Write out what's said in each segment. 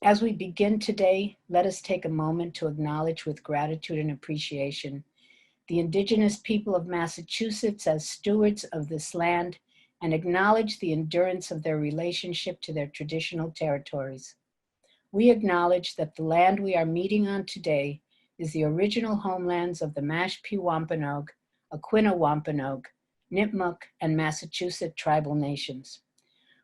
As we begin today, let us take a moment to acknowledge with gratitude and appreciation the indigenous people of Massachusetts as stewards of this land and acknowledge the endurance of their relationship to their traditional territories. We acknowledge that the land we are meeting on today is the original homelands of the Mashpee Wampanoag, Aquinnah Wampanoag, Nipmuc, and Massachusetts tribal nations.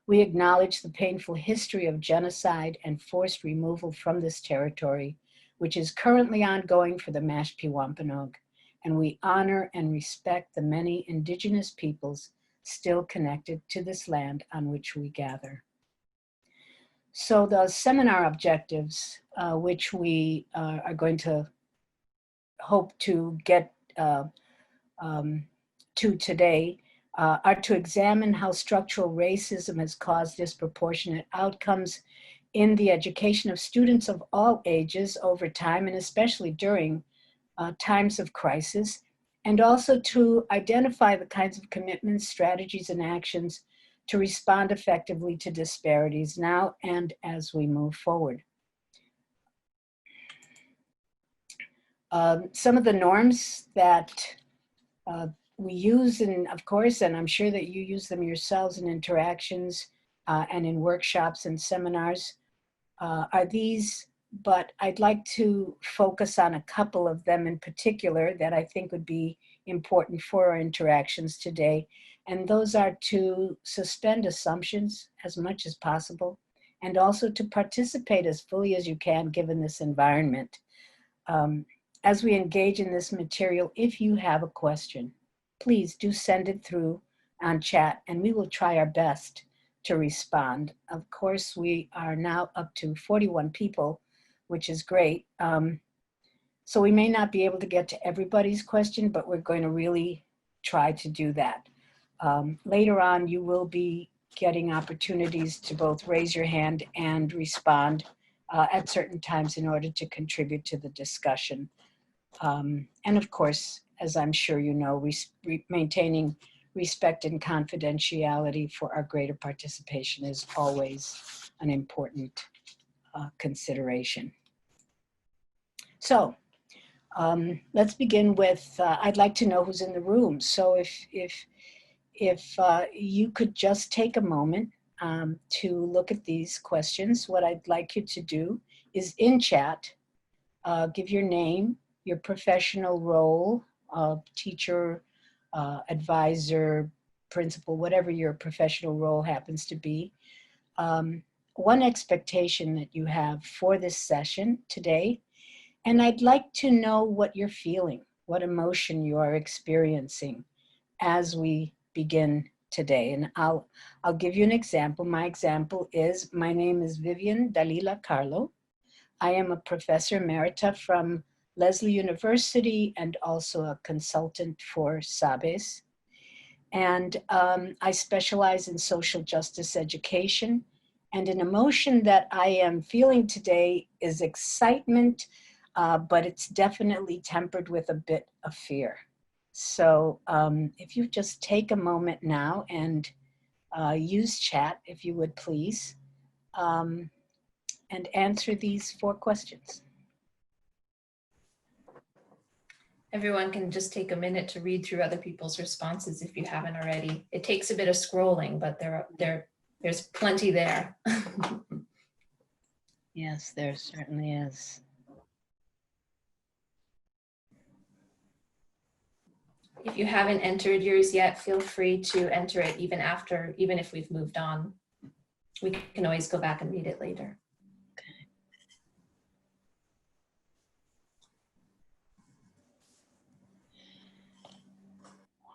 We acknowledge the painful history of genocide and forced removal from this territory, which is currently ongoing for the Mashpee Wampanoag, and we honor and respect the many indigenous peoples still connected to this land on which we gather. So the seminar objectives, which we are going to hope to get to today, are to examine how structural racism has caused disproportionate outcomes in the education of students of all ages over time, and especially during times of crisis, and also to identify the kinds of commitments, strategies, and actions to respond effectively to disparities now and as we move forward. Some of the norms that we use, and of course, and I'm sure that you use them yourselves in interactions and in workshops and seminars, are these, but I'd like to focus on a couple of them in particular that I think would be important for our interactions today. And those are to suspend assumptions as much as possible, and also to participate as fully as you can given this environment. As we engage in this material, if you have a question, please do send it through on chat and we will try our best to respond. Of course, we are now up to 41 people, which is great. So we may not be able to get to everybody's question, but we're going to really try to do that. Later on, you will be getting opportunities to both raise your hand and respond at certain times in order to contribute to the discussion. And of course, as I'm sure you know, maintaining respect and confidentiality for our greater participation is always an important consideration. So let's begin with, I'd like to know who's in the room. So if you could just take a moment to look at these questions, what I'd like you to do is in chat, give your name, your professional role, teacher, advisor, principal, whatever your professional role happens to be. One expectation that you have for this session today, and I'd like to know what you're feeling, what emotion you are experiencing as we begin today. And I'll give you an example. My example is, my name is Vivian Dalila Carlo. I am a professor emerita from Lesley University and also a consultant for SABES. And I specialize in social justice education. And an emotion that I am feeling today is excitement, but it's definitely tempered with a bit of fear. So if you just take a moment now and use chat, if you would please, and answer these 4 questions. Everyone can just take a minute to read through other people's responses if you haven't already. It takes a bit of scrolling, but there's plenty there. Yes, there certainly is. If you haven't entered yours yet, feel free to enter it even if we've moved on. We can always go back and read it later.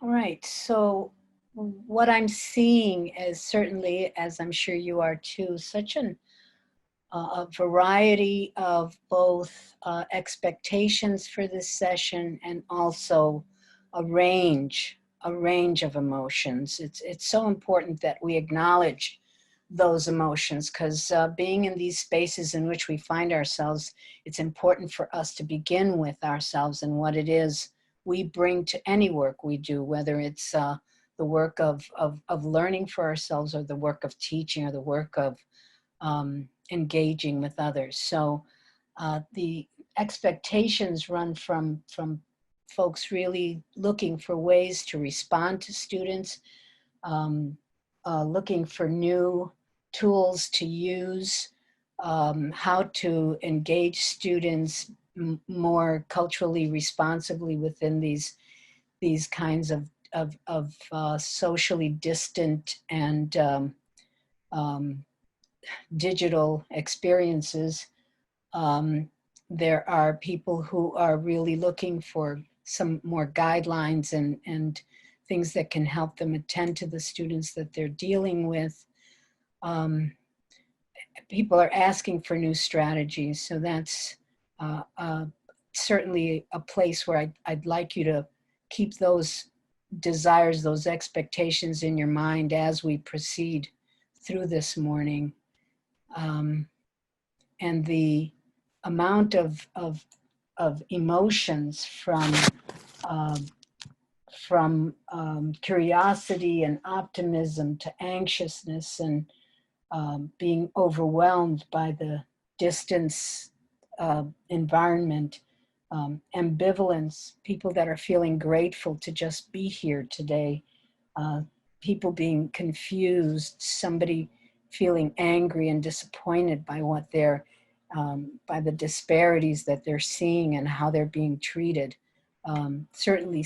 All right, so what I'm seeing is certainly, as I'm sure you are too, such a variety of both expectations for this session and also a range of emotions. It's so important that we acknowledge those emotions, because being in these spaces in which we find ourselves, it's important for us to begin with ourselves and what it is we bring to any work we do, whether it's the work of learning for ourselves or the work of teaching or the work of engaging with others. So the expectations run from folks really looking for ways to respond to students, looking for new tools to use, how to engage students more culturally responsibly within these kinds of socially distant and digital experiences. There are people who are really looking for some more guidelines and things that can help them attend to the students that they're dealing with. People are asking for new strategies, so that's certainly a place where I'd like you to keep those desires, those expectations in your mind as we proceed through this morning. And the amount of emotions from curiosity and optimism to anxiousness and being overwhelmed by the distance environment, ambivalence, people that are feeling grateful to just be here today, people being confused, somebody feeling angry and disappointed by what they're, by the disparities that they're seeing and how they're being treated. Certainly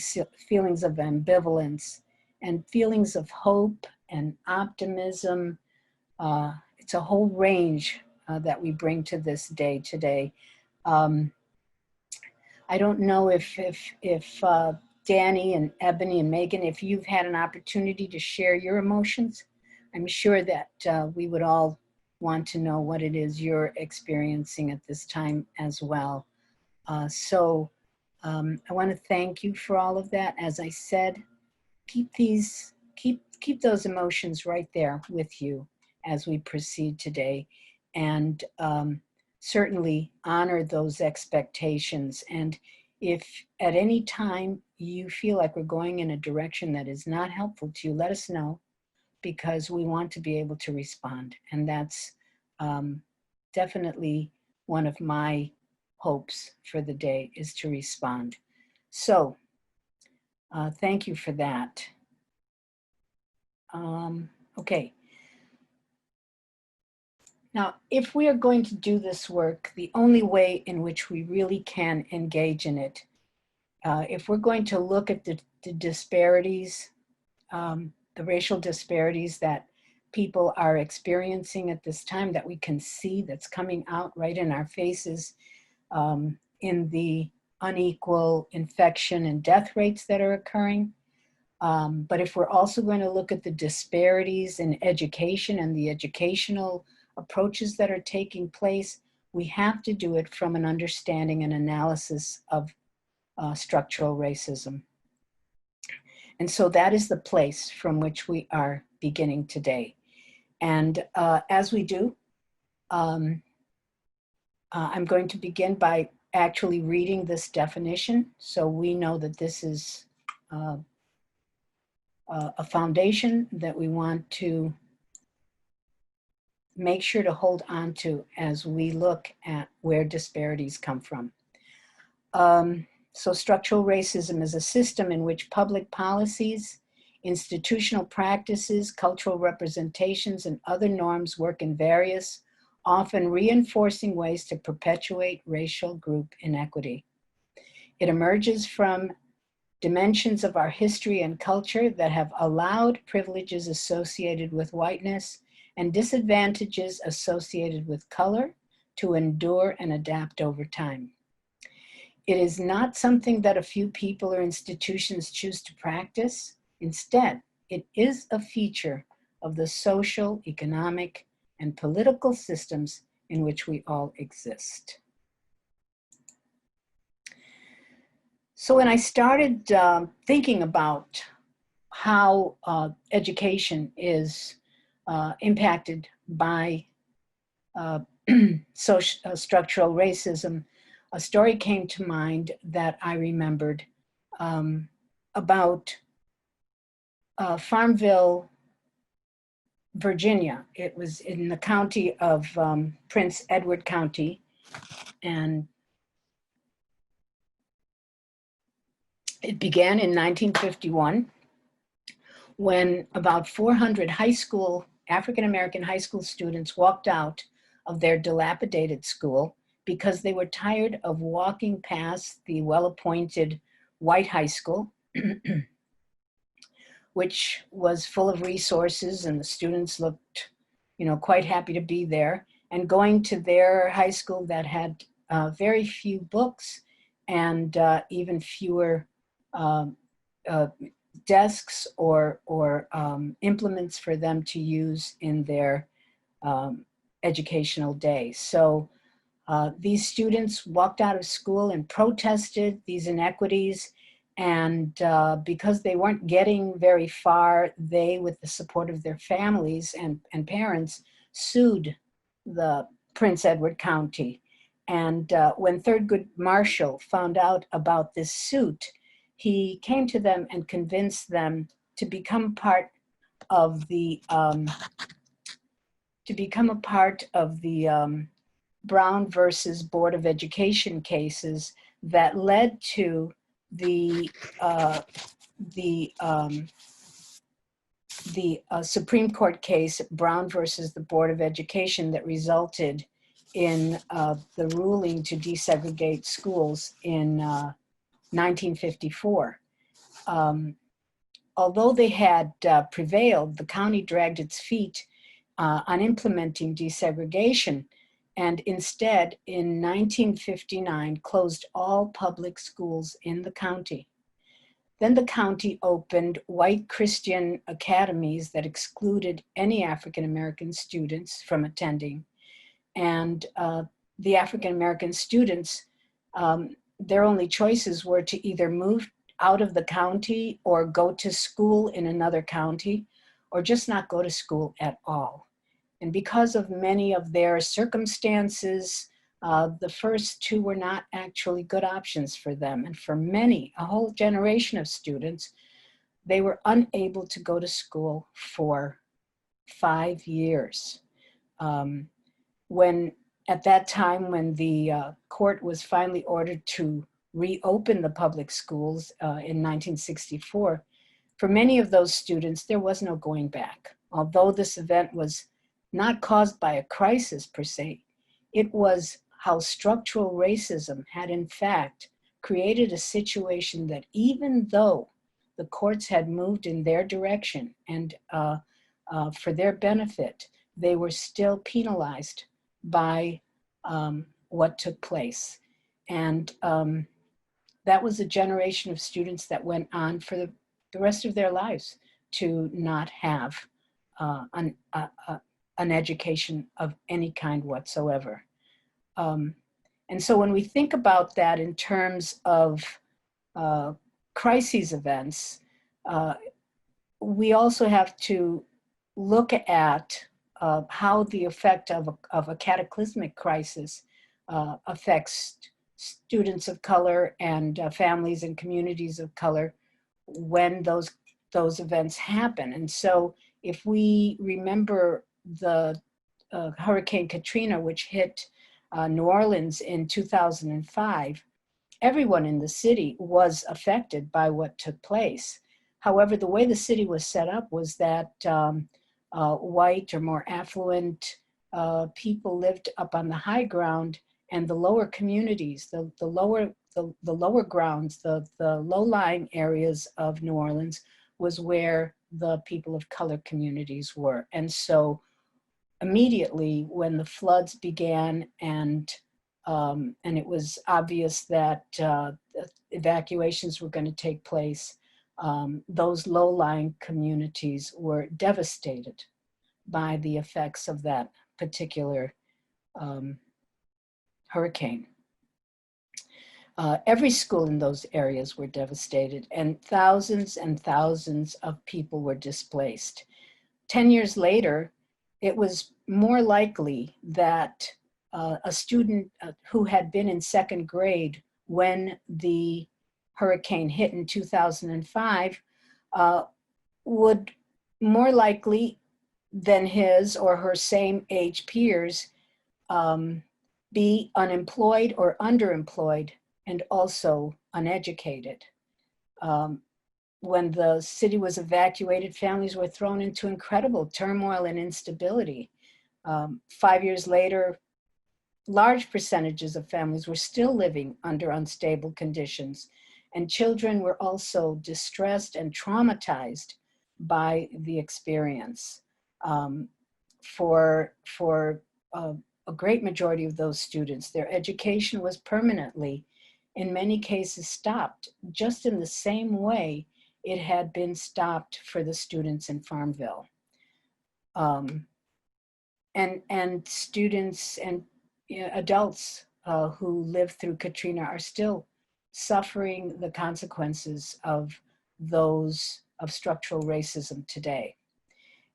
feelings of ambivalence and feelings of hope and optimism. It's a whole range that we bring to this day today. I don't know if Danny and Ebony and Megan, if you've had an opportunity to share your emotions. I'm sure that we would all want to know what it is you're experiencing at this time as well. So I want to thank you for all of that. As I said, keep those emotions right there with you as we proceed today, and certainly honor those expectations. And if at any time you feel like we're going in a direction that is not helpful to you, let us know, because we want to be able to respond. And that's definitely one of my hopes for the day, is to respond. So thank you for that. Okay. Now, if we are going to do this work, the only way in which we really can engage in it, if we're going to look at the disparities, the racial disparities that people are experiencing at this time, that we can see, that's coming out right in our faces, in the unequal infection and death rates that are occurring. But if we're also going to look at the disparities in education and the educational approaches that are taking place, we have to do it from an understanding and analysis of structural racism. And so that is the place from which we are beginning today. And as we do, I'm going to begin by actually reading this definition, so we know that this is a foundation that we want to make sure to hold on to as we look at where disparities come from. So structural racism is a system in which public policies, institutional practices, cultural representations, and other norms work in various, often reinforcing ways to perpetuate racial group inequity. It emerges from dimensions of our history and culture that have allowed privileges associated with whiteness and disadvantages associated with color to endure and adapt over time. It is not something that a few people or institutions choose to practice. Instead, it is a feature of the social, economic, and political systems in which we all exist. So when I started thinking about how education is impacted by structural racism, a story came to mind that I remembered about Farmville Virginia. It was in the county of Prince Edward County, and it began in 1951 when about 400 African-American high school students walked out of their dilapidated school because they were tired of walking past the well-appointed white high school, which was full of resources, and the students looked, quite happy to be there, and going to their high school that had very few books and even fewer desks or implements for them to use in their educational day. So these students walked out of school and protested these inequities, and because they weren't getting very far, they, with the support of their families and parents, sued the Prince Edward County. And when Thurgood Marshall found out about this suit, he came to them and convinced them to become part of the Brown versus Board of Education cases that led to the Supreme Court case, Brown versus the Board of Education, that resulted in the ruling to desegregate schools in 1954. Although they had prevailed, the county dragged its feet on implementing desegregation, and instead, in 1959, closed all public schools in the county. Then the county opened white Christian academies that excluded any African-American students from attending. And the African-American students, their only choices were to either move out of the county or go to school in another county, or just not go to school at all. And because of many of their circumstances, the first two were not actually good options for them. And for many, a whole generation of students, they were unable to go to school for 5 years. At that time, when the court was finally ordered to reopen the public schools in 1964, for many of those students, there was no going back. Although this event was not caused by a crisis per se, it was how structural racism had in fact created a situation that, even though the courts had moved in their direction and for their benefit, they were still penalized by what took place. And that was a generation of students that went on for the rest of their lives to not have an education of any kind whatsoever. And so when we think about that in terms of crises events, we also have to look at how the effect of a cataclysmic crisis affects students of color and families and communities of color when those events happen. And so if we remember the Hurricane Katrina, which hit New Orleans in 2005, everyone in the city was affected by what took place. However, the way the city was set up was that white or more affluent people lived up on the high ground, and the lower communities, the lower grounds, the low-lying areas of New Orleans was where the people of color communities were. And so immediately when the floods began and it was obvious that evacuations were going to take place, those low-lying communities were devastated by the effects of that particular hurricane. Every school in those areas were devastated, and thousands of people were displaced. 10 years later, it was more likely that a student who had been in second grade when the hurricane hit in 2005 would more likely than his or her same age peers be unemployed or underemployed and also uneducated. When the city was evacuated, families were thrown into incredible turmoil and instability. 5 years later, large percentages of families were still living under unstable conditions, and children were also distressed and traumatized by the experience. For a great majority of those students, their education was permanently, in many cases, stopped, just in the same way it had been stopped for the students in Farmville. And students and adults who lived through Katrina are still suffering the consequences of structural racism today.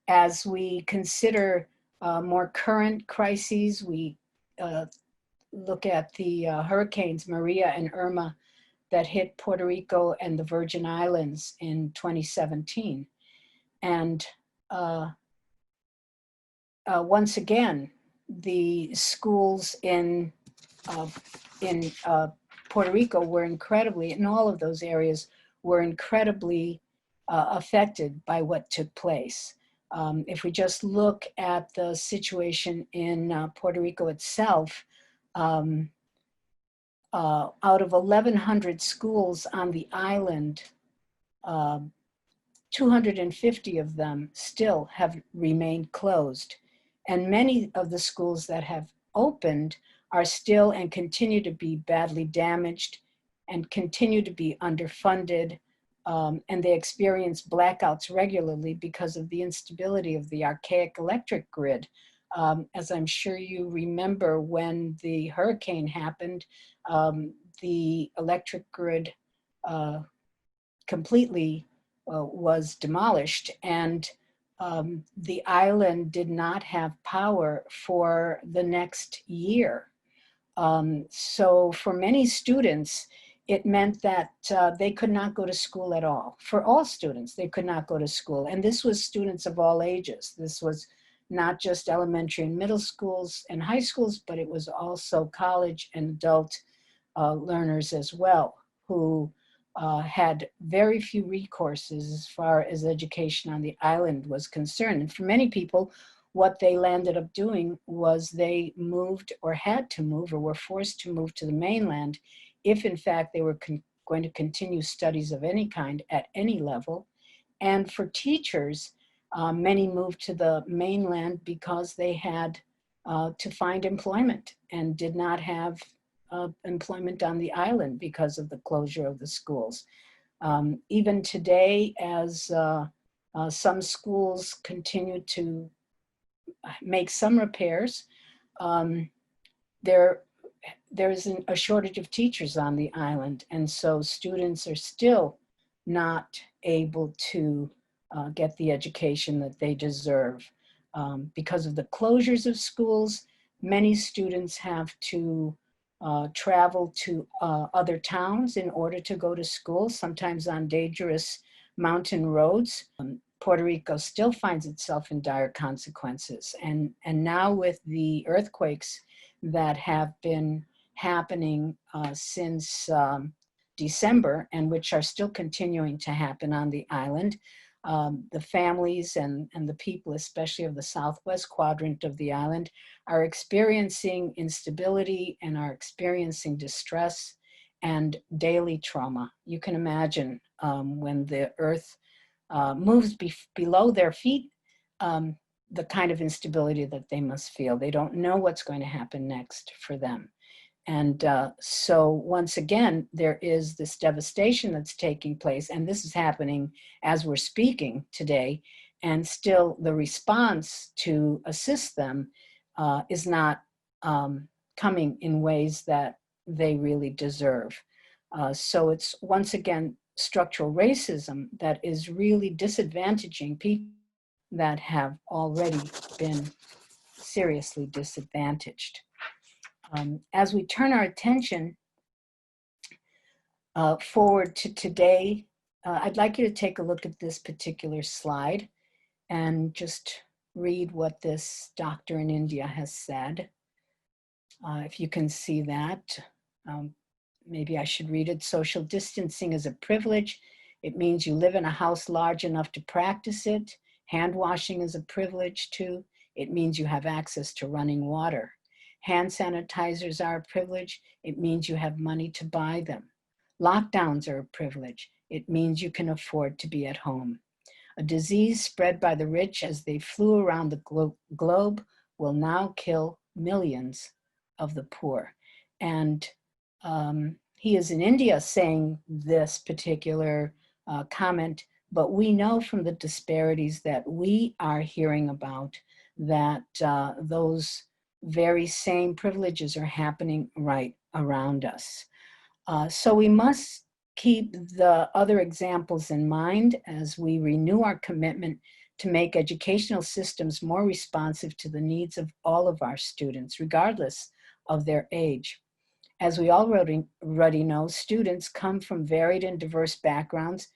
As we consider more current crises, we look at the hurricanes Maria and Irma that hit Puerto Rico and the Virgin Islands in 2017. And once again, the schools in Puerto Rico were incredibly, in all of those areas, were incredibly affected by what took place. If we just look at the situation in Puerto Rico itself, out of 1,100 schools on the island, 250 of them still have remained closed. And many of the schools that have opened are still and continue to be badly damaged and continue to be underfunded. And they experience blackouts regularly because of the instability of the archaic electric grid. As I'm sure you remember, when the hurricane happened, the electric grid completely was demolished, and the island did not have power for the next year. So for many students, it meant that they could not go to school at all. For all students, they could not go to school. And this was students of all ages. This was not just elementary and middle schools and high schools, but it was also college and adult learners as well, who had very few recourses as far as education on the island was concerned. And for many people, what they landed up doing was they moved or had to move or were forced to move to the mainland if in fact they were going to continue studies of any kind at any level. And for teachers, many moved to the mainland because they had to find employment and did not have employment on the island because of the closure of the schools. Even today, as some schools continue to make some repairs, there is a shortage of teachers on the island, and so students are still not able to get the education that they deserve. Because of the closures of schools, many students have to travel to other towns in order to go to school, sometimes on dangerous mountain roads. Puerto Rico still finds itself in dire consequences. And now with the earthquakes that have been happening since December, and which are still continuing to happen on the island, the families and the people, especially of the southwest quadrant of the island, are experiencing instability and are experiencing distress and daily trauma. You can imagine when the earth moves below their feet, the kind of instability that they must feel. They don't know what's going to happen next for them. And so once again, there is this devastation that's taking place, and this is happening as we're speaking today, and still the response to assist them is not coming in ways that they really deserve. So it's once again structural racism that is really disadvantaging people that have already been seriously disadvantaged. As we turn our attention forward to today, I'd like you to take a look at this particular slide and just read what this doctor in India has said. If you can see that, maybe I should read it. Social distancing is a privilege. It means you live in a house large enough to practice it. Hand washing is a privilege too. It means you have access to running water. Hand sanitizers are a privilege. It means you have money to buy them. Lockdowns are a privilege. It means you can afford to be at home. A disease spread by the rich as they flew around the globe will now kill millions of the poor. And he is in India saying this particular comment, but we know from the disparities that we are hearing about that those very same privileges are happening right around us. So we must keep the other examples in mind as we renew our commitment to make educational systems more responsive to the needs of all of our students, regardless of their age. As we already know, students come from varied and diverse backgrounds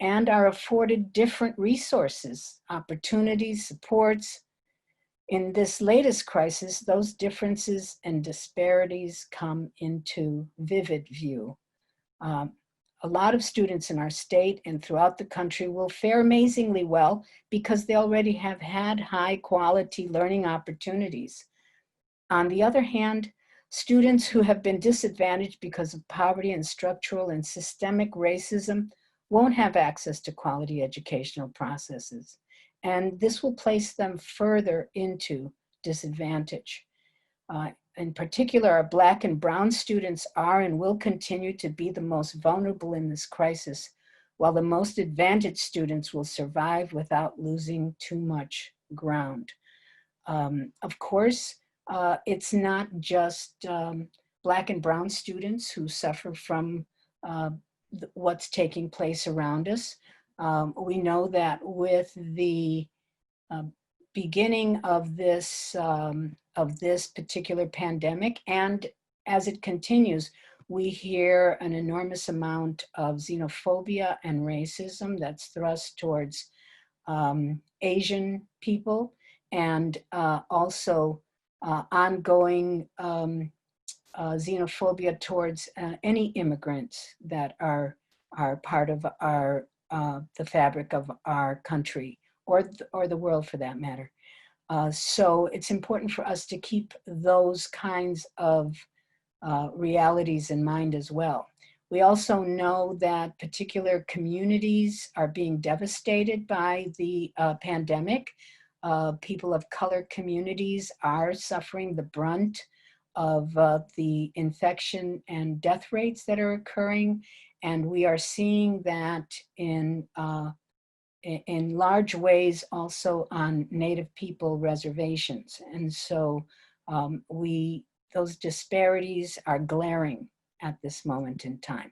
and are afforded different resources, opportunities, supports. In this latest crisis, those differences and disparities come into vivid view. A lot of students in our state and throughout the country will fare amazingly well because they already have had high quality learning opportunities. On the other hand, students who have been disadvantaged because of poverty and structural and systemic racism won't have access to quality educational processes. And this will place them further into disadvantage. In particular, our Black and Brown students are and will continue to be the most vulnerable in this crisis, while the most advantaged students will survive without losing too much ground. Of course, it's not just Black and Brown students who suffer from what's taking place around us. We know that with the beginning of this particular pandemic, and as it continues, we hear an enormous amount of xenophobia and racism that's thrust towards Asian people, and also ongoing xenophobia towards any immigrants that are part of our the fabric of our country or the world for that matter. So it's important for us to keep those kinds of realities in mind as well. We also know that particular communities are being devastated by the pandemic. People of color communities are suffering the brunt of the infection and death rates that are occurring. And we are seeing that in large ways also on Native people reservations. And so those disparities are glaring at this moment in time.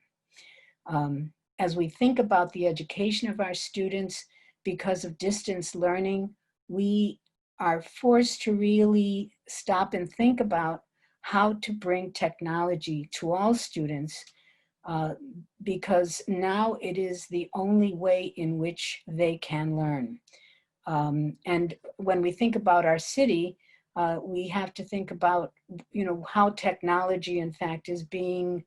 As we think about the education of our students, because of distance learning, we are forced to really stop and think about how to bring technology to all students, because now it is the only way in which they can learn. And when we think about our city, we have to think about, how technology, in fact, is being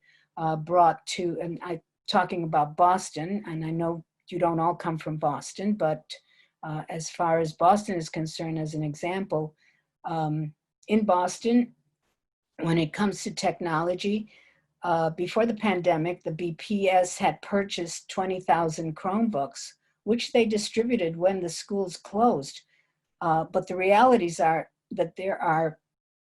brought to, and I'm talking about Boston, and I know you don't all come from Boston, but as far as Boston is concerned, as an example, in Boston, when it comes to technology, before the pandemic, the BPS had purchased 20,000 Chromebooks, which they distributed when the schools closed. But the realities are that there are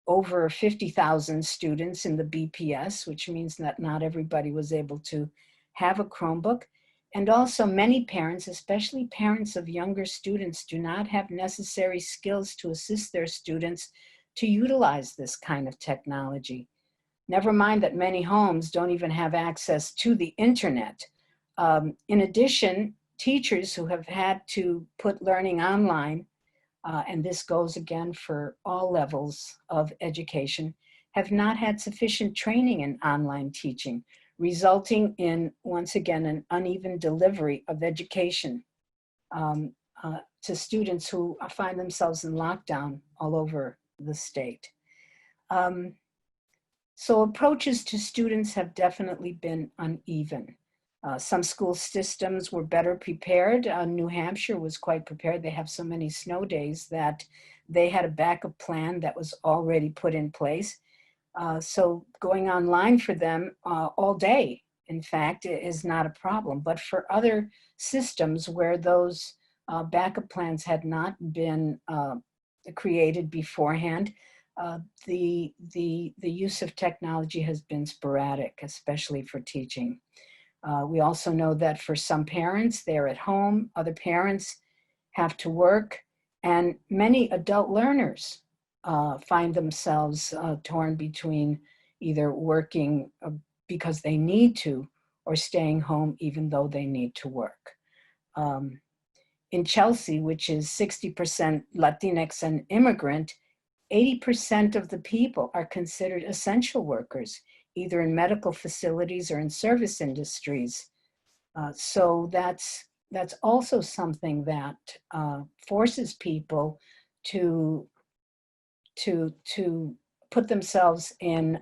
over 50,000 students in the BPS, which means that not everybody was able to have a Chromebook. And also many parents, especially parents of younger students, do not have necessary skills to assist their students to utilize this kind of technology. Never mind that many homes don't even have access to the internet. In addition, teachers who have had to put learning online, and this goes again for all levels of education, have not had sufficient training in online teaching, resulting in, once again, an uneven delivery of education. to students who find themselves in lockdown all over the state. So approaches to students have definitely been uneven. Some school systems were better prepared. New Hampshire was quite prepared. They have so many snow days that they had a backup plan that was already put in place. So going online for them all day, in fact, is not a problem. But for other systems where those backup plans had not been created beforehand, the use of technology has been sporadic, especially for teaching. We also know that for some parents, they're at home, other parents have to work, and many adult learners find themselves torn between either working because they need to or staying home even though they need to work. In Chelsea, which is 60% Latinx and immigrant, 80% of the people are considered essential workers, either in medical facilities or in service industries. So that's also something that forces people to put themselves in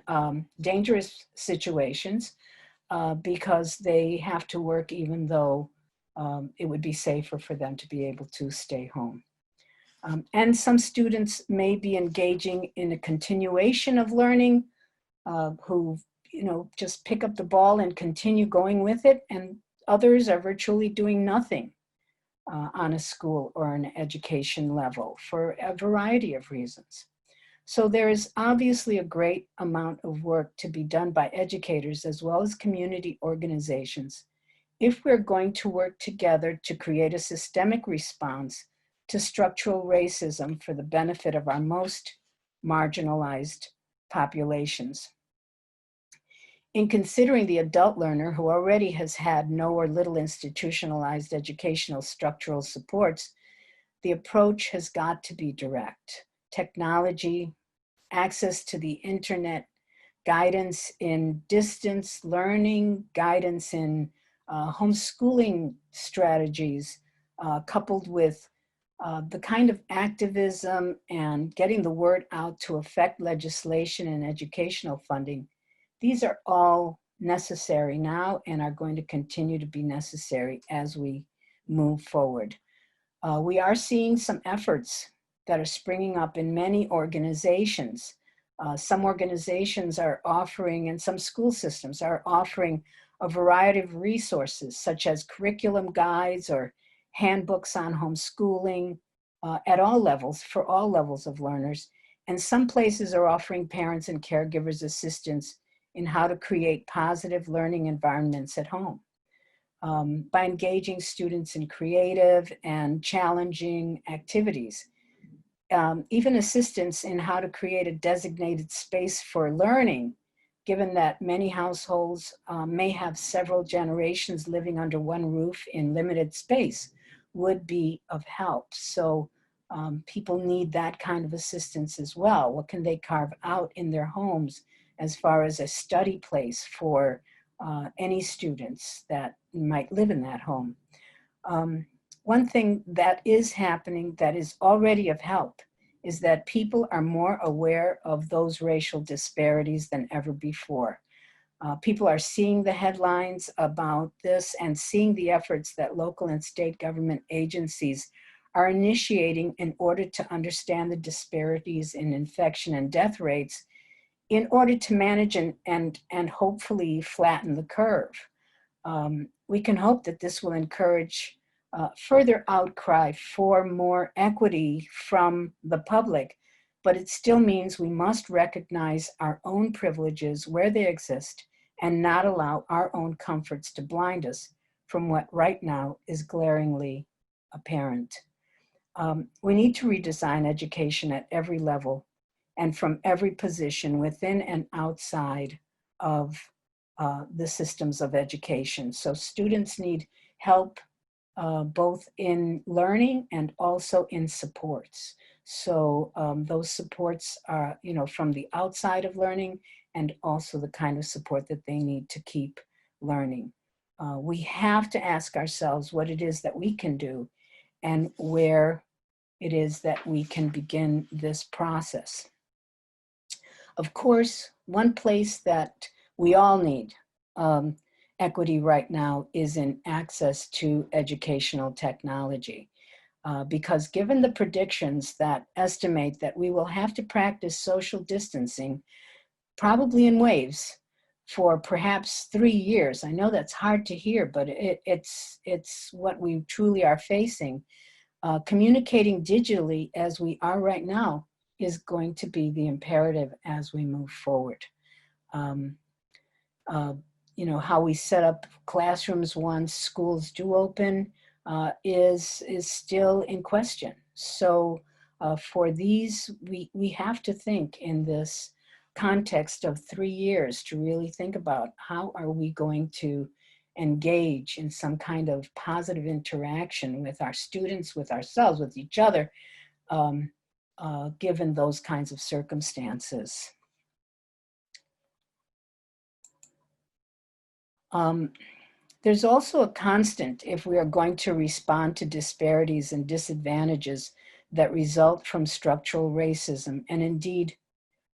dangerous situations because they have to work even though it would be safer for them to be able to stay home. And some students may be engaging in a continuation of learning who, just pick up the ball and continue going with it. And others are virtually doing nothing on a school or an education level for a variety of reasons. So there is obviously a great amount of work to be done by educators as well as community organizations if we're going to work together to create a systemic response to structural racism for the benefit of our most marginalized populations. In considering the adult learner who already has had no or little institutionalized educational structural supports, the approach has got to be direct. Technology, access to the internet, guidance in distance learning, guidance in homeschooling strategies, coupled with the kind of activism and getting the word out to affect legislation and educational funding. These are all necessary now and are going to continue to be necessary as we move forward. We are seeing some efforts that are springing up in many organizations. Some organizations are offering, and some school systems are offering a variety of resources, such as curriculum guides or handbooks on homeschooling at all levels, for all levels of learners. And some places are offering parents and caregivers assistance in how to create positive learning environments at home. By engaging students in creative and challenging activities. Even assistance in how to create a designated space for learning, given that many households may have several generations living under one roof in limited space, would be of help. So people need that kind of assistance as well. What can they carve out in their homes as far as a study place for any students that might live in that home? One thing that is happening that is already of help is that people are more aware of those racial disparities than ever before. People are seeing the headlines about this and seeing the efforts that local and state government agencies are initiating in order to understand the disparities in infection and death rates in order to manage and hopefully flatten the curve. We can hope that this will encourage further outcry for more equity from the public, but it still means we must recognize our own privileges where they exist and not allow our own comforts to blind us from what right now is glaringly apparent. We need to redesign education at every level and from every position within and outside of the systems of education. So students need help both in learning and also in supports. So those supports are, from the outside of learning and also the kind of support that they need to keep learning. We have to ask ourselves what it is that we can do and where it is that we can begin this process. Of course, one place that we all need equity right now is in access to educational technology. Because given the predictions that estimate that we will have to practice social distancing, probably in waves, for perhaps 3 years. I know that's hard to hear, but it's what we truly are facing. Communicating digitally as we are right now is going to be the imperative as we move forward. You know, how we set up classrooms once schools do open is still in question. So for these, we have to think in this context of 3 years to really think about how are we going to engage in some kind of positive interaction with our students, with ourselves, with each other, given those kinds of circumstances. There's also a constant if we are going to respond to disparities and disadvantages that result from structural racism, and indeed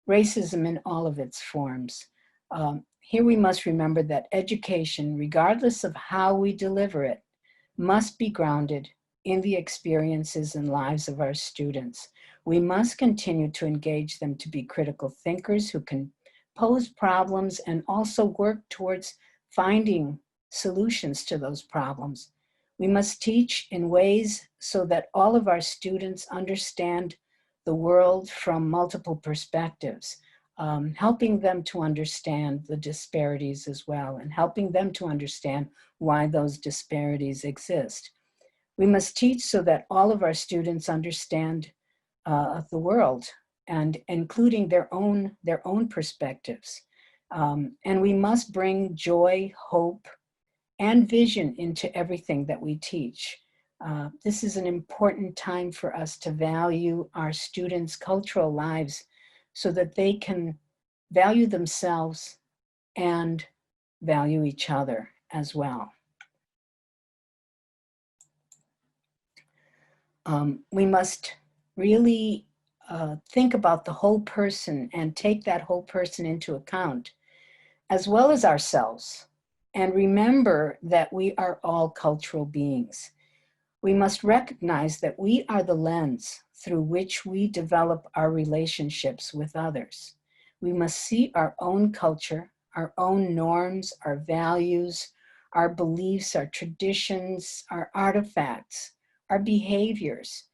racism in all of its forms. Here we must remember that education, regardless of how we deliver it, must be grounded in the experiences and lives of our students. We must continue to engage them to be critical thinkers who can pose problems and also work towards finding solutions to those problems. We must teach in ways so that all of our students understand the world from multiple perspectives, helping them to understand the disparities as well, and helping them to understand why those disparities exist. We must teach so that all of our students understand the world, and including their own perspectives. And we must bring joy, hope, and vision into everything that we teach. This is an important time for us to value our students' cultural lives so that they can value themselves and value each other as well. We must really think about the whole person and take that whole person into account, as well as ourselves, and remember that we are all cultural beings. We must recognize that we are the lens through which we develop our relationships with others. We must see our own culture, our own norms, our values, our beliefs, our traditions, our artifacts, our behaviors,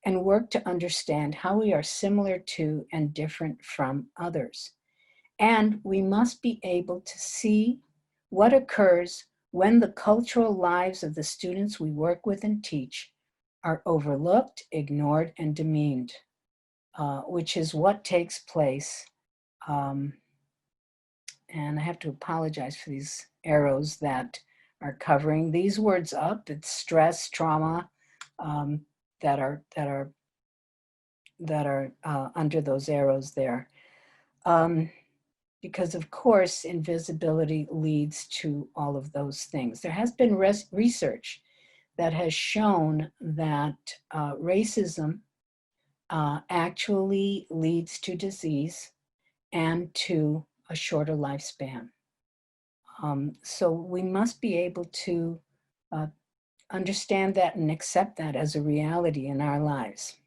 and work to understand how we are similar to and different from others. And we must be able to see what occurs when the cultural lives of the students we work with and teach are overlooked, ignored, and demeaned, which is what takes place. And I have to apologize for these arrows that are covering these words up. It's stress, trauma, that are under those arrows there. Because of course, invisibility leads to all of those things. There has been research that has shown that racism actually leads to disease and to a shorter lifespan. So we must be able to understand that and accept that as a reality in our lives.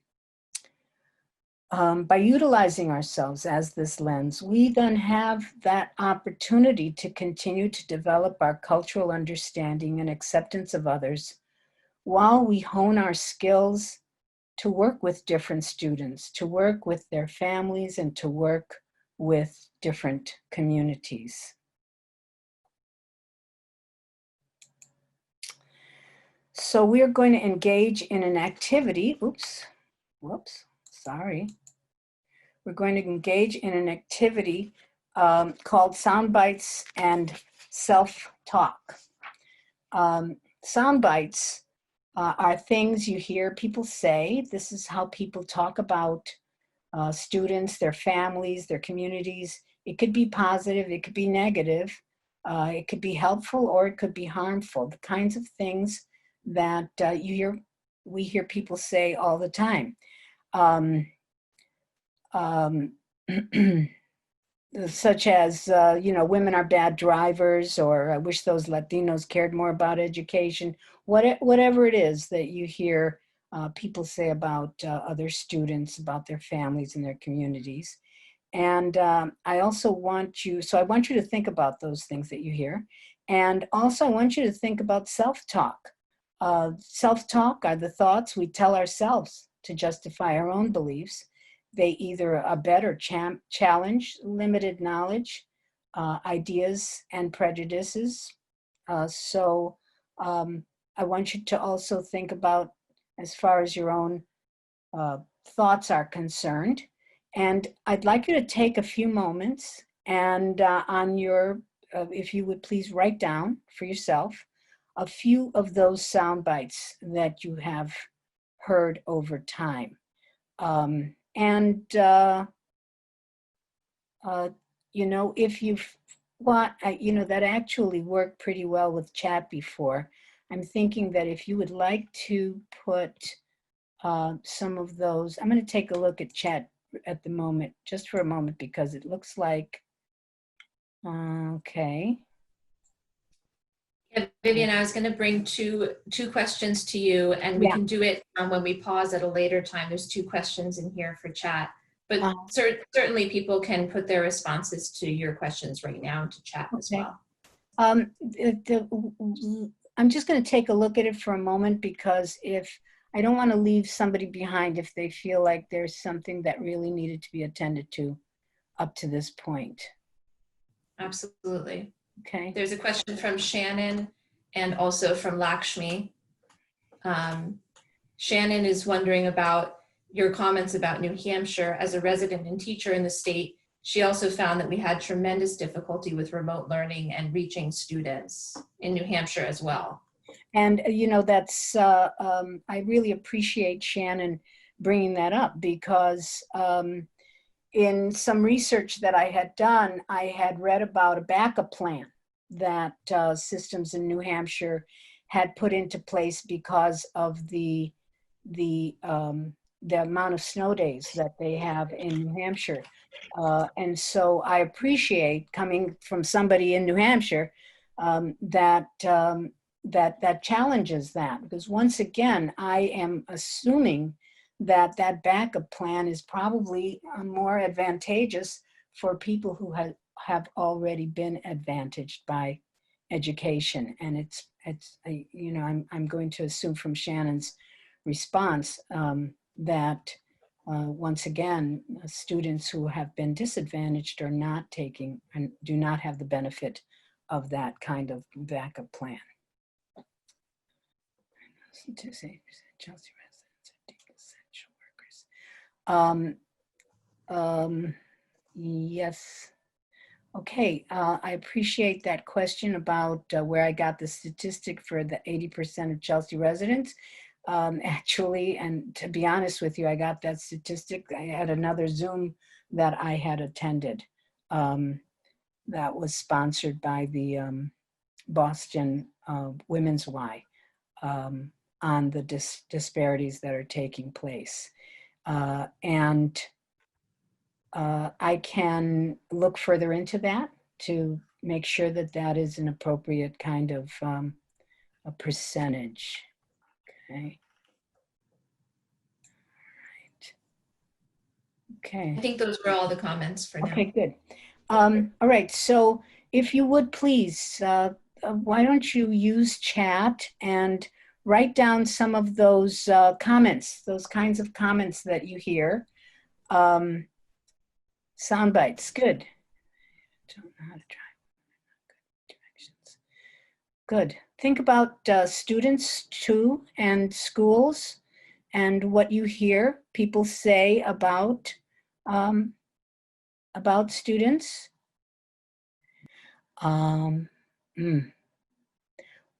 By utilizing ourselves as this lens, we then have that opportunity to continue to develop our cultural understanding and acceptance of others while we hone our skills to work with different students, to work with their families, and to work with different communities. So we're going to engage in an activity, We're going to engage in an activity called sound bites and self-talk. Sound bites are things you hear people say. This is how people talk about students, their families, their communities. It could be positive, it could be negative, it could be helpful, or it could be harmful. The kinds of things that you hear we hear people say all the time. Um, um, such as, women are bad drivers, or I wish those Latinos cared more about education, whatever it is that you hear people say about other students, about their families and their communities. And I also want you, so I want you to think about those things that you hear. And also I want you to think about self-talk. Self-talk are the thoughts we tell ourselves to justify our own beliefs. They either abet or challenge limited knowledge, ideas, and prejudices. So I want you to also think about, as far as your own thoughts are concerned. And I'd like you to take a few moments and if you would please write down for yourself a few of those sound bites that you have heard over time. If you've that actually worked pretty well with chat before. I'm thinking that if you would like to put some of those, I'm going to take a look at chat at the moment, just for a moment, because it looks like, okay. Yeah, Vivian, I was going to bring two questions to you, and we can do it when we pause at a later time. There's 2 questions in here for chat, but certainly people can put their responses to your questions right now into chat as well. I'm just going to take a look at it for a moment, because if I don't want to leave somebody behind if they feel like there's something that really needed to be attended to up to this point. Absolutely. Okay. There's a question from Shannon and also from Lakshmi. Shannon is wondering about your comments about New Hampshire. As a resident and teacher in the state, she also found that we had tremendous difficulty with remote learning and reaching students in New Hampshire as well. And, that's, I really appreciate Shannon bringing that up, because in some research that I had done, I had read about a backup plan that systems in New Hampshire had put into place because of the amount of snow days that they have in New Hampshire. And so I appreciate, coming from somebody in New Hampshire, that challenges that, because once again, I am assuming that backup plan is probably more advantageous for people who have already been advantaged by education. And I'm going to assume from Shannon's response that once again, students who have been disadvantaged are not taking and do not have the benefit of that kind of backup plan. To say Chelsea residents are deemed essential workers. Yes. Okay, I appreciate that question about where I got the statistic for the 80% of Chelsea residents. Actually, and to be honest with you, I got that statistic. I had another Zoom that I had attended that was sponsored by the Boston Women's Y. On the disparities that are taking place. And I can look further into that to make sure that that is an appropriate kind of a percentage. Okay. Right. Okay. I think those were all the comments for now. Okay, good. All right, so if you would please, why don't you use chat and write down some of those comments, those kinds of comments that you hear. Sound bites, good. Don't know how to drive. Directions. Good. Think about students too, and schools, and what you hear people say about students.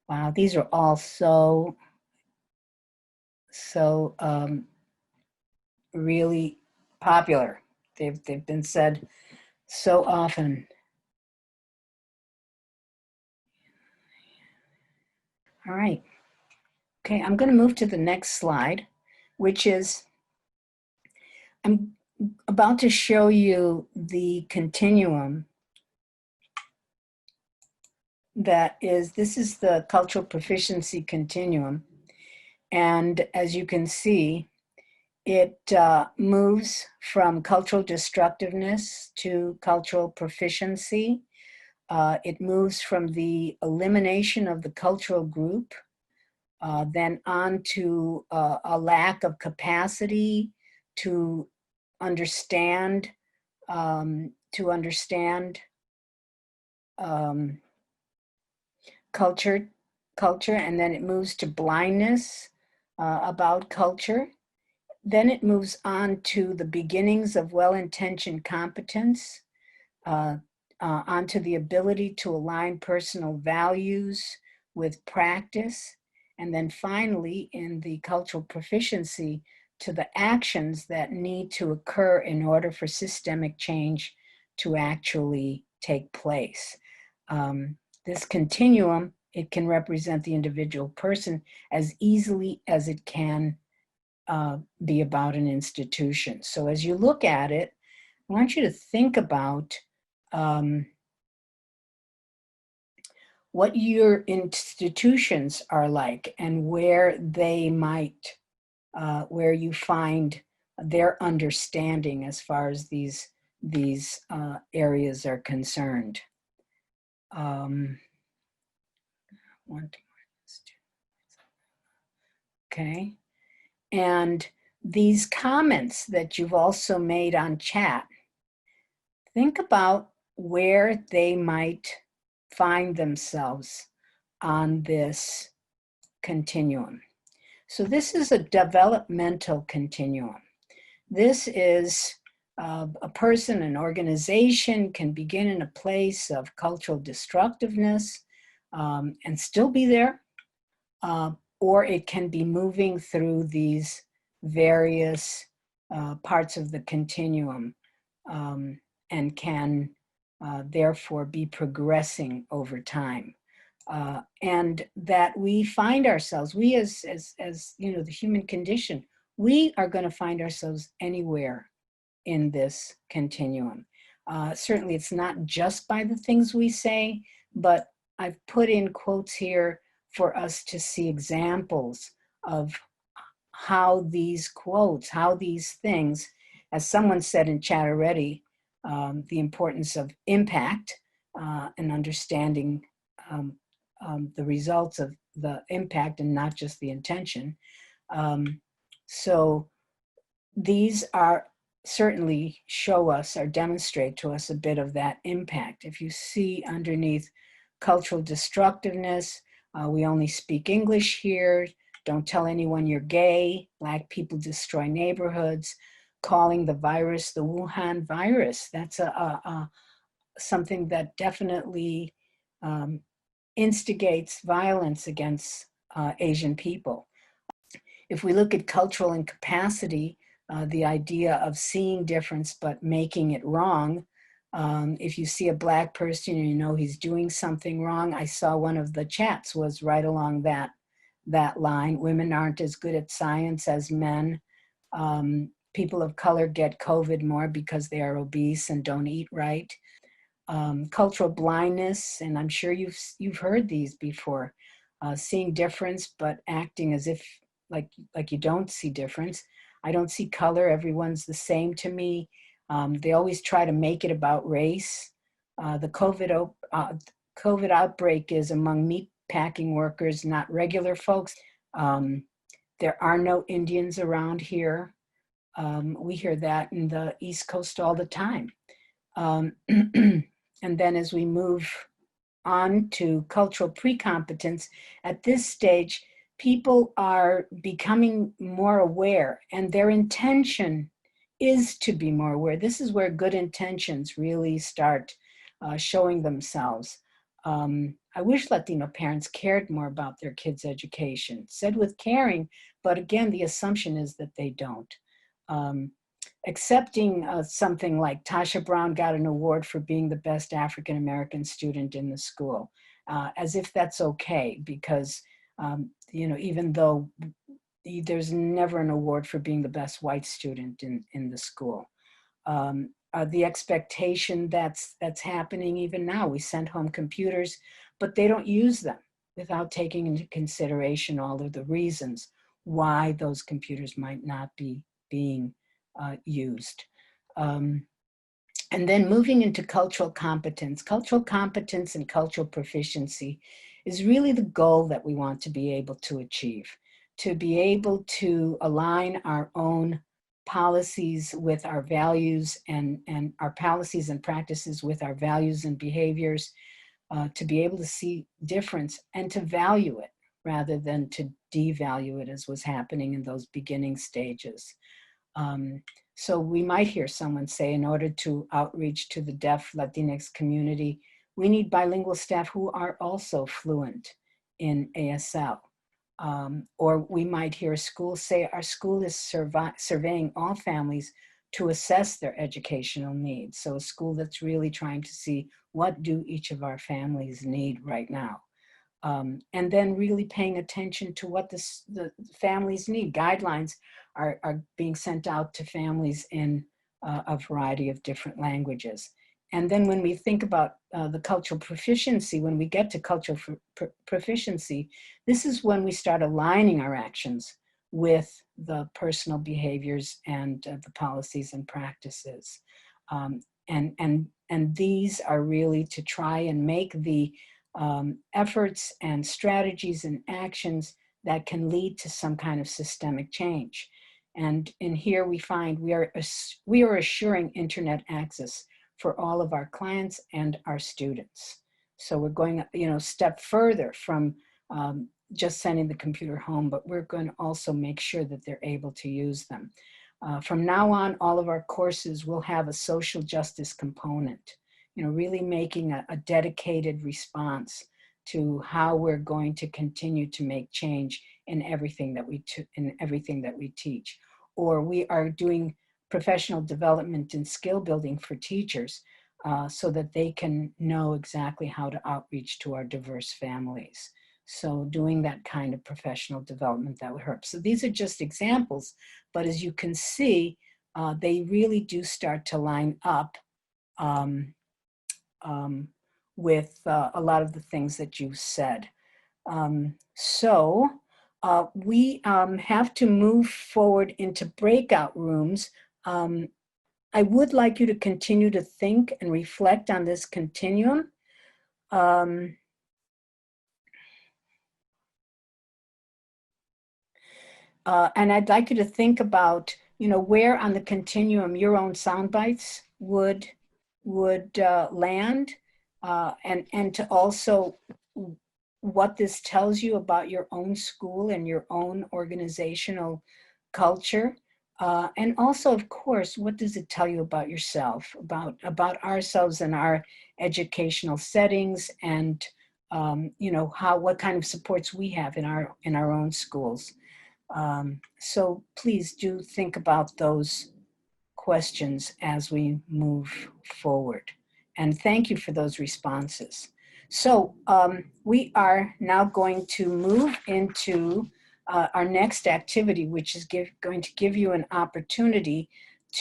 Wow, these are all so really popular. They've been said so often. All right. Okay, I'm going to move to the next slide, which is, I'm about to show you the continuum that is, this is the cultural proficiency continuum. And as you can see, it moves from cultural destructiveness to cultural proficiency. It moves from the elimination of the cultural group, then on to a lack of capacity to understand, um, to understand um, culture, and then it moves to blindness about culture. Then it moves on to the beginnings of well-intentioned competence, onto the ability to align personal values with practice, and then finally in the cultural proficiency to the actions that need to occur in order for systemic change to actually take place. This continuum, it can represent the individual person as easily as it can be about an institution. So as you look at it, I want you to think about what your institutions are like and where they might, where you find their understanding as far as these areas are concerned. Okay. And these comments that you've also made on chat, think about where they might find themselves on this continuum. So this is a developmental continuum. This is a person, an organization can begin in a place of cultural destructiveness and still be there, or it can be moving through these various parts of the continuum and can therefore be progressing over time. And that we find ourselves, we as you know, the human condition, we are going to find ourselves anywhere in this continuum. Certainly it's not just by the things we say, but I've put in quotes here for us to see examples of how these quotes, how these things, as someone said in chat already, the importance of impact and understanding the results of the impact and not just the intention. So these are certainly show us or demonstrate to us a bit of that impact. If you see underneath cultural destructiveness, we only speak English here, don't tell anyone you're gay, Black people destroy neighborhoods, calling the virus the Wuhan virus. That's something that definitely instigates violence against Asian people. If we look at cultural incapacity, the idea of seeing difference but making it wrong. If you see a Black person and you know he's doing something wrong, I saw one of the chats was right along that line. Women aren't as good at science as men. People of color get COVID more because they are obese and don't eat right. Cultural blindness, and I'm sure you've heard these before. Seeing difference but acting as if like you don't see difference. I don't see color, everyone's the same to me. They always try to make it about race. The COVID outbreak is among meat packing workers, not regular folks. There are no Indians around here. We hear that in the East Coast all the time. And then as we move on to cultural pre-competence, at this stage, people are becoming more aware, and their intention is to be more aware. This is where good intentions really start showing themselves. I wish Latino parents cared more about their kids' education, said with caring, but again, the assumption is that they don't. Accepting something like Tasha Brown got an award for being the best African-American student in the school, as if that's okay, because You know, even though there's never an award for being the best white student in the school. The expectation that's happening even now. We send home computers, but they don't use them without taking into consideration all of the reasons why those computers might not be being used. And then moving into cultural competence and cultural proficiency is really the goal that we want to be able to achieve, to be able to align our own policies with our values and our policies and practices with our values and behaviors, to be able to see difference and to value it rather than to devalue it as was happening in those beginning stages. So we might hear someone say, in order to outreach to the deaf Latinx community, we need bilingual staff who are also fluent in ASL. Or we might hear a school say, our school is surveying all families to assess their educational needs. So a school that's really trying to see, what do each of our families need right now? And then really paying attention to what the families need. Guidelines are being sent out to families in a variety of different languages. And then when we think about the cultural proficiency, when we get to cultural proficiency, this is when we start aligning our actions with the personal behaviors and the policies and practices. And these are really to try and make the efforts and strategies and actions that can lead to some kind of systemic change. And in here we find we are assuring internet access for all of our clients and our students. So we're going, you know, step further from just sending the computer home, but we're going to also make sure that they're able to use them. From now on, all of our courses will have a social justice component, you know, really making a dedicated response to how we're going to continue to make change in everything that we teach. Or we are doing professional development and skill building for teachers so that they can know exactly how to outreach to our diverse families. So doing that kind of professional development, that would help. So these are just examples, but as you can see, they really do start to line up with a lot of the things that you said. We have to move forward into breakout rooms. I would like you to continue to think and reflect on this continuum. And I'd like you to think about, you know, where on the continuum your own sound bites would land, and to also what this tells you about your own school and your own organizational culture. And also, of course, what does it tell you about yourself, about ourselves and our educational settings, and you know, what kind of supports we have in our own schools. So please do think about those questions as we move forward. And thank you for those responses. So we are now going to move into our next activity, which is going to give you an opportunity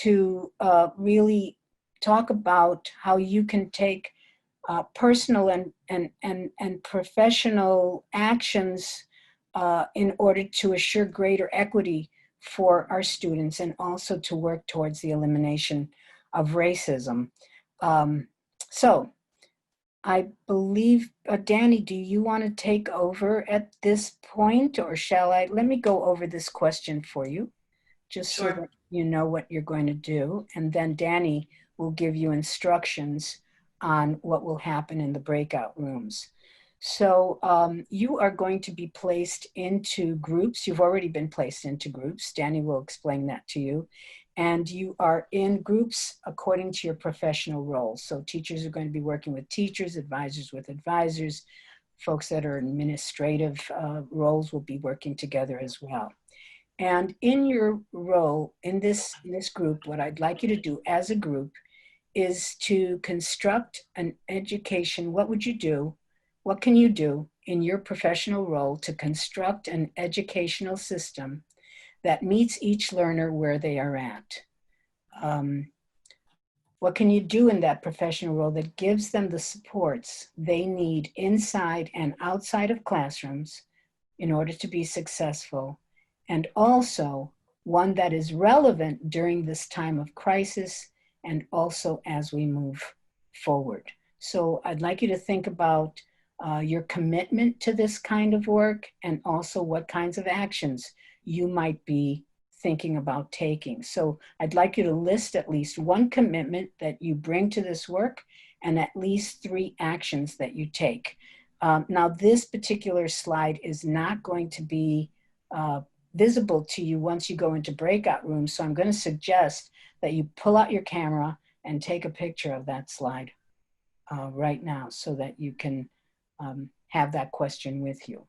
to really talk about how you can take personal and professional actions in order to assure greater equity for our students, and also to work towards the elimination of racism. So I believe, Danny, do you want to take over at this point, or shall I? Let me go over this question for you, just Sure. so that you know what you're going to do. And then Danny will give you instructions on what will happen in the breakout rooms. So you are going to be placed into groups. You've already been placed into groups. Danny will explain that to you. And you are in groups according to your professional roles. So teachers are going to be working with teachers, advisors with advisors, folks that are in administrative roles will be working together as well. And in your role in this group, what I'd like you to do as a group is to construct an education. What would you do? What can you do in your professional role to construct an educational system that meets each learner where they are at? What can you do in that professional role that gives them the supports they need inside and outside of classrooms in order to be successful, and also one that is relevant during this time of crisis and also as we move forward? So I'd like you to think about your commitment to this kind of work, and also what kinds of actions you might be thinking about taking. So I'd like you to list at least one commitment that you bring to this work and at least 3 actions that you take. Now, this particular slide is not going to be visible to you once you go into breakout rooms. So I'm going to suggest that you pull out your camera and take a picture of that slide right now so that you can have that question with you.